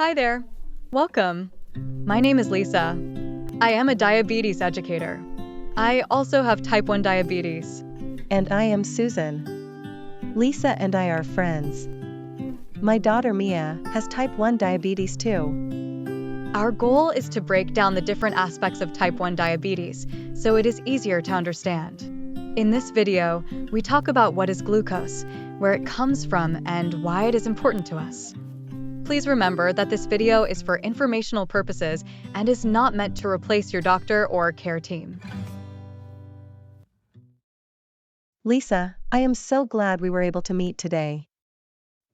Hi there. Welcome. My name is Lisa. I am a diabetes educator. I also have type 1 diabetes. And I am Susan. Lisa and I are friends. My daughter Mia has type 1 diabetes too. Our goal is to break down the different aspects of type 1 diabetes so it is easier to understand. In this video, we talk about what is glucose, where it comes from, and why it is important to us. Please remember that this video is for informational purposes and is not meant to replace your doctor or care team. Lisa, I am so glad we were able to meet today.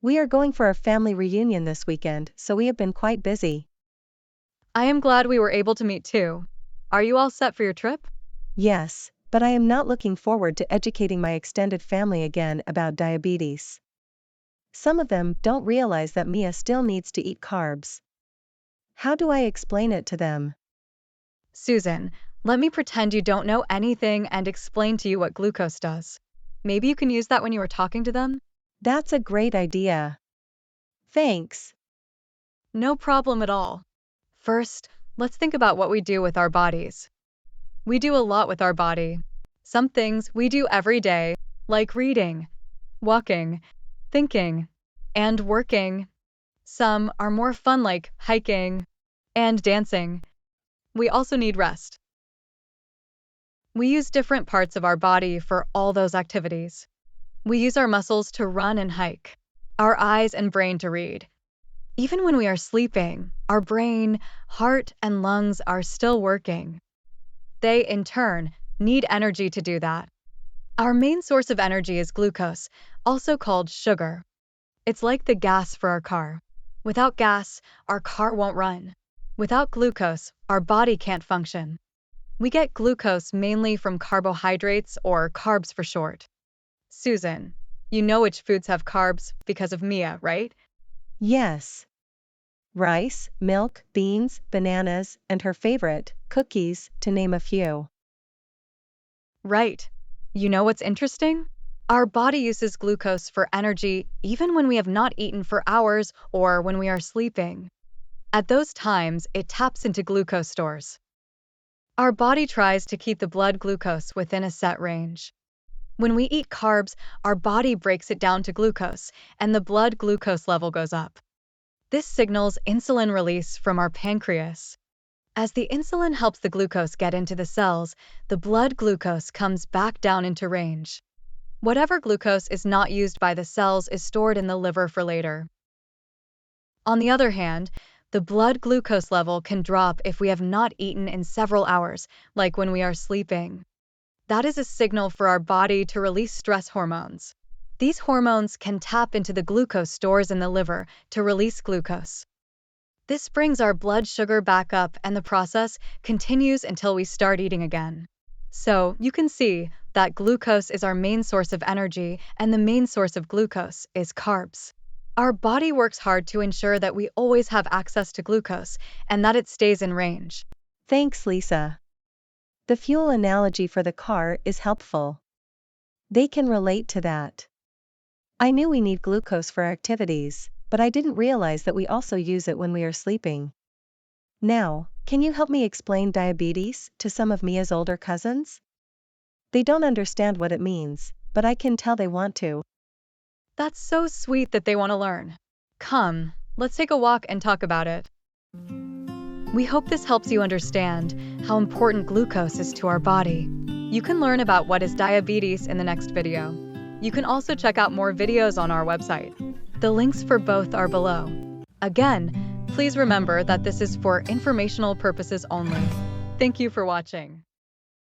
We are going for a family reunion this weekend, so we have been quite busy. I am glad we were able to meet too. Are you all set for your trip? Yes, but I am not looking forward to educating my extended family again about diabetes. Some of them don't realize that Mia still needs to eat carbs. How do I explain it to them? Susan, let me pretend you don't know anything and explain to you what glucose does. Maybe you can use that when you are talking to them? That's a great idea. Thanks. No problem at all. First, let's think about what we do with our bodies. We do a lot with our body. Some things we do every day, like reading, walking, thinking, and working. Some are more fun, like hiking and dancing. We also need rest. We use different parts of our body for all those activities. We use our muscles to run and hike, our eyes and brain to read. Even when we are sleeping, our brain, heart, and lungs are still working. They, in turn, need energy to do that. Our main source of energy is glucose, also called sugar. It's like the gas for our car. Without gas, our car won't run. Without glucose, our body can't function. We get glucose mainly from carbohydrates, or carbs for short. Susan, you know which foods have carbs because of Mia, right? Yes. Rice, milk, beans, bananas, and her favorite, cookies, to name a few. Right. You know what's interesting? Our body uses glucose for energy even when we have not eaten for hours or when we are sleeping. At those times, it taps into glucose stores. Our body tries to keep the blood glucose within a set range. When we eat carbs, our body breaks it down to glucose, and the blood glucose level goes up. This signals insulin release from our pancreas. As the insulin helps the glucose get into the cells, the blood glucose comes back down into range. Whatever glucose is not used by the cells is stored in the liver for later. On the other hand, the blood glucose level can drop if we have not eaten in several hours, like when we are sleeping. That is a signal for our body to release stress hormones. These hormones can tap into the glucose stores in the liver to release glucose. This brings our blood sugar back up, and the process continues until we start eating again. So, you can see that glucose is our main source of energy, and the main source of glucose is carbs. Our body works hard to ensure that we always have access to glucose and that it stays in range. Thanks, Lisa. The fuel analogy for the car is helpful. They can relate to that. I knew we need glucose for activities, but I didn't realize that we also use it when we are sleeping. Now, can you help me explain diabetes to some of Mia's older cousins? They don't understand what it means, but I can tell they want to. That's so sweet that they want to learn. Come, let's take a walk and talk about it. We hope this helps you understand how important glucose is to our body. You can learn about what is diabetes in the next video. You can also check out more videos on our website. The links for both are below. Again, please remember that this is for informational purposes only. Thank you for watching.